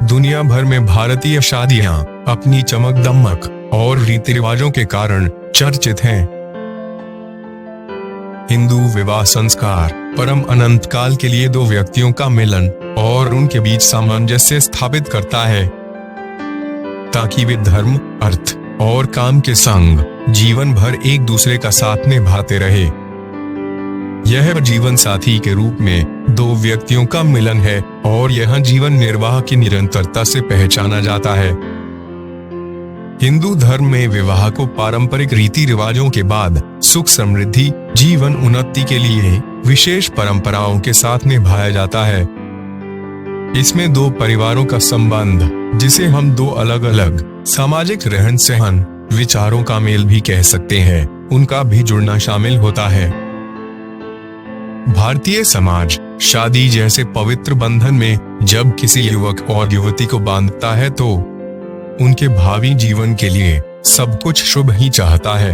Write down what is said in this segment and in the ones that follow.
दुनिया भर में भारतीय शादियां अपनी चमक दमक और रीति रिवाजों के कारण चर्चित हैं। हिंदू विवाह संस्कार परम अनंत काल के लिए दो व्यक्तियों का मिलन और उनके बीच सामंजस्य स्थापित करता है, ताकि वे धर्म, अर्थ और काम के संग जीवन भर एक दूसरे का साथ निभाते रहे। यह जीवन साथी के रूप में दो व्यक्तियों का मिलन है और यह जीवन निर्वाह की निरंतरता से पहचाना जाता है। हिंदू धर्म में विवाह को पारंपरिक रीति रिवाजों के बाद सुख समृद्धि जीवन उन्नति के लिए विशेष परंपराओं के साथ निभाया जाता है। इसमें दो परिवारों का संबंध, जिसे हम दो अलग अलग सामाजिक रहन सहन विचारों का मेल भी कह सकते हैं, उनका भी जुड़ना शामिल होता है। भारतीय समाज शादी जैसे पवित्र बंधन में जब किसी युवक और युवती को बांधता है तो उनके भावी जीवन के लिए सब कुछ शुभ ही चाहता है।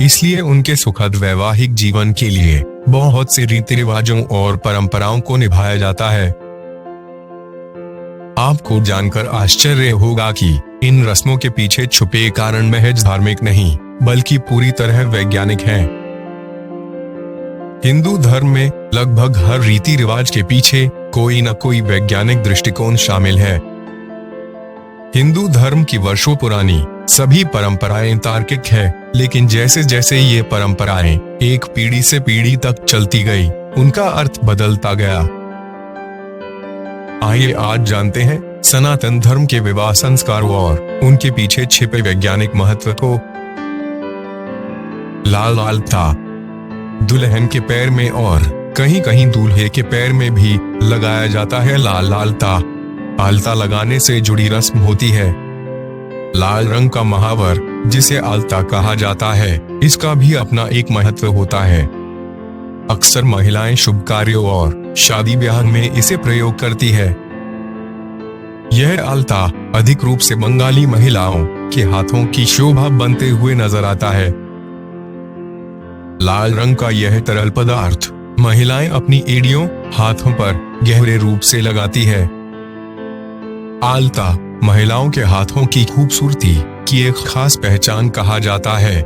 इसलिए उनके सुखद वैवाहिक जीवन के लिए बहुत से रीति रिवाजों और परंपराओं को निभाया जाता है। आपको जानकर आश्चर्य होगा कि इन रस्मों के पीछे छुपे कारण महज धार्मिक नहीं बल्कि पूरी तरह वैज्ञानिक हैं। हिंदू धर्म में लगभग हर रीति रिवाज के पीछे कोई न कोई वैज्ञानिक दृष्टिकोण शामिल है। हिंदू धर्म की वर्षों पुरानी सभी परंपराएं तार्किक है, लेकिन जैसे जैसे ये परंपराएं एक पीढ़ी से पीढ़ी तक चलती गई, उनका अर्थ बदलता गया। आइए आज जानते हैं सनातन धर्म के विवाह संस्कारों और उनके पीछे छिपे वैज्ञानिक महत्व को। लाल आल्ता दुल्हन के पैर में और कहीं कहीं दूल्हे के पैर में भी लगाया जाता है। लाल आल्ता आल्ता लगाने से जुड़ी रस्म होती है। लाल रंग का महावर, जिसे आल्ता कहा जाता है, इसका भी अपना एक महत्व होता है। अक्सर महिलाएं शुभ कार्यों और शादी ब्याह में इसे प्रयोग करती है। यह आल्ता अधिक रूप से बंगाली महिलाओं के हाथों की शोभा बनते हुए नजर आता है। लाल रंग का यह तरल पदार्थ महिलाएं अपनी एड़ियों, हाथों पर गहरे रूप से लगाती है। आल्ता महिलाओं के हाथों की खूबसूरती की एक खास पहचान कहा जाता है।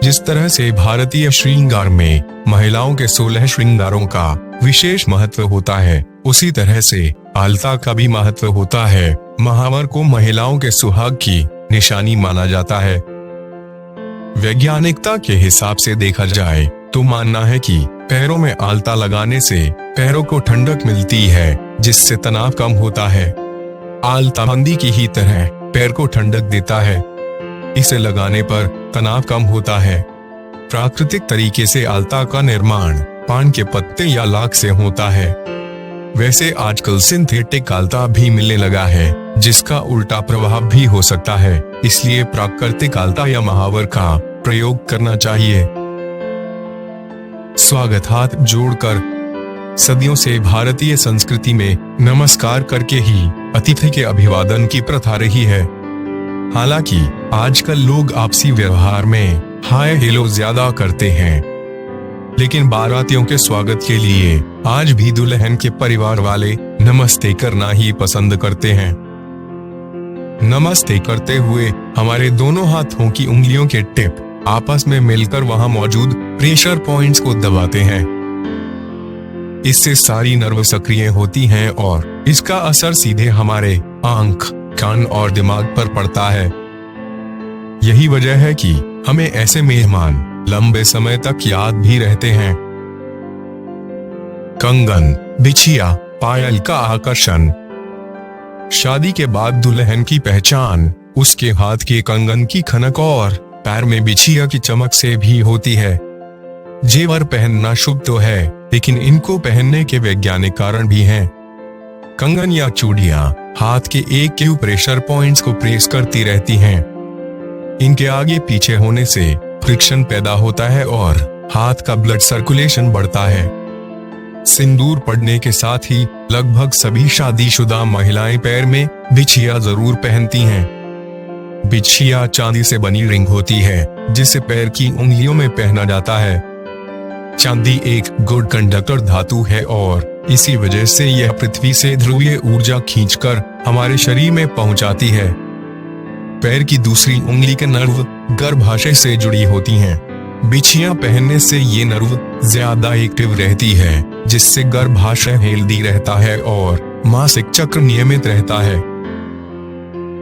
जिस तरह से भारतीय श्रृंगार में महिलाओं के 16 श्रृंगारों का विशेष महत्व होता है, उसी तरह से आल्ता का भी महत्व होता है। महावर को महिलाओं के सुहाग की निशानी माना जाता है। वैज्ञानिकता के हिसाब से देखा जाए तो मानना है कि पैरों में आल्ता लगाने से पैरों को ठंडक मिलती है, जिससे तनाव कम होता है। आल्ता मंदी की ही तरह पैर को ठंडक देता है। इसे लगाने पर तनाव कम होता है। प्राकृतिक तरीके से आल्ता का निर्माण पान के पत्ते या लाख से होता है। वैसे आजकल सिंथेटिक आल्ता भी मिलने लगा है, जिसका उल्टा प्रभाव भी हो सकता है। इसलिए प्राकृतिक आल्ता या महावर का प्रयोग करना चाहिए। स्वागत हाथ जोड़कर। सदियों से भारतीय संस्कृति में नमस्कार करके ही अतिथि के अभिवादन की प्रथा रही है। हालांकि आजकल लोग आपसी व्यवहार में हाय हेलो ज्यादा करते हैं, लेकिन बारातियों के स्वागत के लिए आज भी दुल्हन के परिवार वाले नमस्ते करना ही पसंद करते हैं। नमस्ते करते हुए हमारे दोनों हाथों की उंगलियों के टिप आपस में मिलकर वहां मौजूद प्रेशर पॉइंट्स को दबाते हैं। इससे सारी नर्व सक्रिय होती हैं और इसका असर सीधे हमारे आंख, कान और दिमाग पर पड़ता है। यही वजह है कि हमें ऐसे मेहमान लंबे समय तक याद भी रहते हैं। कंगन, बिछिया, पायल का आकर्षण। शादी के बाद दुल्हन की पहचान उसके हाथ के कंगन की खनक और पैर में बिछिया की चमक से भी होती है। जेवर पहनना शुभ तो है, लेकिन इनको पहनने के वैज्ञानिक कारण भी हैं। कंगन या चूड़ियां हाथ के एक के प्रेशर पॉइंट्स को प्रेस करती रहती हैं। इनके आगे पीछे होने से फ्रिक्शन पैदा होता है और हाथ का ब्लड सर्कुलेशन बढ़ता है। सिंदूर पड़ने के साथ ही लगभग सभी शादीशुदा महिलाएं पैर में बिछिया जरूर पहनती हैं। बिछिया चांदी से बनी रिंग होती है जिसे पैर की उंगलियों में पहना जाता है। चांदी एक गुड कंडक्टर धातु है और इसी वजह से यह पृथ्वी से ध्रुवीय ऊर्जा खींचकर हमारे शरीर में पहुंचाती है। पैर की दूसरी उंगली के नर्व गर्भाशय से जुड़ी होती हैं। बिछियां पहनने से ये नर्व ज्यादा एक्टिव रहती है जिससे गर्भाशय हेल्दी रहता है और मासिक चक्र नियमित रहता है।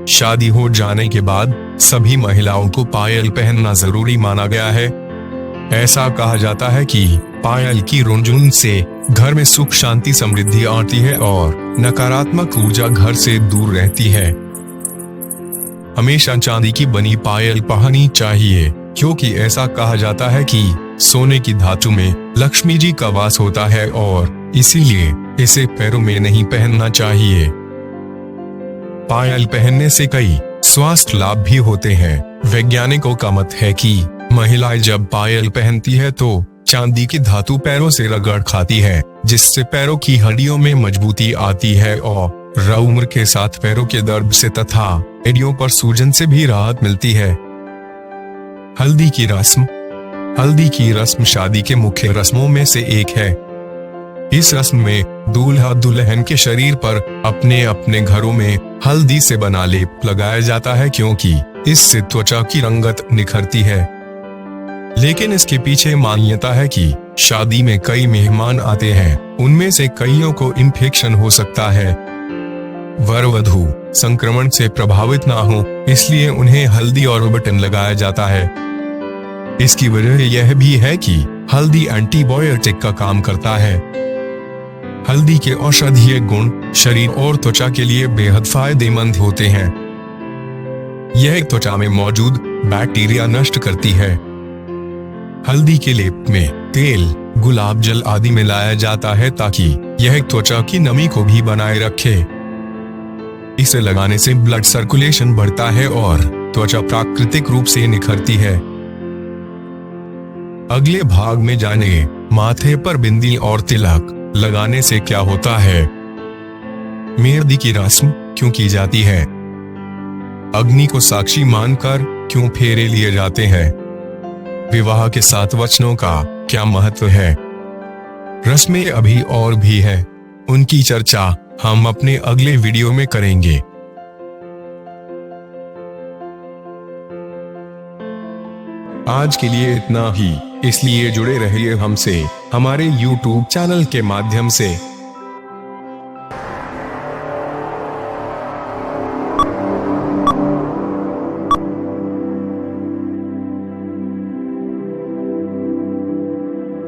शादी हो जाने के बाद सभी महिलाओं को पायल पहनना जरूरी माना गया है। ऐसा कहा जाता है कि पायल की रुंझुन से घर में सुख शांति समृद्धि आती है और नकारात्मक ऊर्जा घर से दूर रहती है। हमेशा चांदी की बनी पायल पहननी चाहिए क्योंकि ऐसा कहा जाता है कि सोने की धातु में लक्ष्मी जी का वास होता है और इसीलिए इसे पैरों में नहीं पहनना चाहिए। पायल पहनने से कई स्वास्थ्य लाभ भी होते हैं। वैज्ञानिकों का मत है कि महिलाएं जब पायल पहनती है तो चांदी की धातु पैरों से रगड़ खाती है जिससे पैरों की हड्डियों में मजबूती आती है और उम्र के साथ पैरों के दर्द से तथा एड़ियों पर सूजन से भी राहत मिलती है। हल्दी की रस्म। हल्दी की रस्म शादी के मुख्य रस्मों में से एक है। इस रस्म में दूल्हा दुल्हन के शरीर पर अपने अपने घरों में हल्दी से बना लेप लगाया जाता है क्योंकि इससे त्वचा की रंगत निखरती है। लेकिन इसके पीछे मान्यता है कि शादी में कई मेहमान आते हैं, उनमें से कईयों को इन्फेक्शन हो सकता है। वर वधू संक्रमण से प्रभावित ना हो इसलिए उन्हें हल्दी और बटन लगाया जाता है। इसकी वजह यह भी है कि हल्दी एंटीबायोटिक का काम करता है। हल्दी के औषधीय गुण शरीर और त्वचा के लिए बेहद फायदेमंद होते हैं। यह त्वचा में मौजूद बैक्टीरिया नष्ट करती है। हल्दी के लेप में तेल, गुलाब जल आदि मिलाया जाता है ताकि यह त्वचा की नमी को भी बनाए रखे। इसे लगाने से ब्लड सर्कुलेशन बढ़ता है और त्वचा प्राकृतिक रूप से निखरती है। अगले भाग में जानिए माथे पर बिंदी और तिलक लगाने से क्या होता है। मेहंदी की रस्म क्यों की जाती है? अग्नि को साक्षी मानकर क्यों फेरे लिए जाते हैं? विवाह के 7 वचनों का क्या महत्व है? रस्में अभी और भी है, उनकी चर्चा हम अपने अगले वीडियो में करेंगे। आज के लिए इतना ही, इसलिए जुड़े रहिए हमसे हमारे YouTube चैनल के माध्यम से।